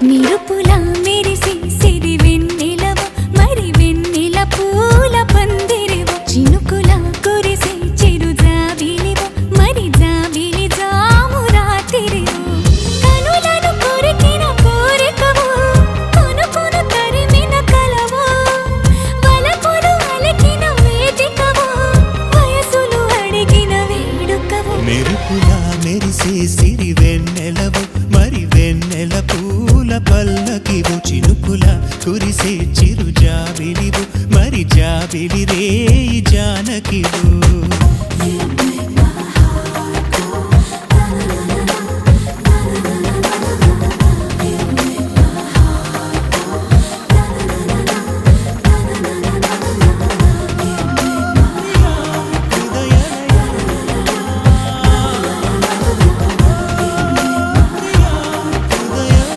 నిరుపుల మెరిసి సిరి వెన్నెలవు మరి వెన్నెల పూల పందిరివు చినుకుల కురిసి చిరు జాబిలివు మరి జాబిలి జాము రాత్రివు కనులను కొరికిన కోరికవు కొనుకొను తరిమిన కలవు వలపులు అలికిన వేదికవు వయసులు అడిగిన వేడుకవు మెరుపుల మెరిసే సిరి వెన్నెలవు మరి వెన్నెల పూల పల్లకివు చినుకుల కురిసే చిరు జాబిలివు మరి జాబిలి రే జానకివు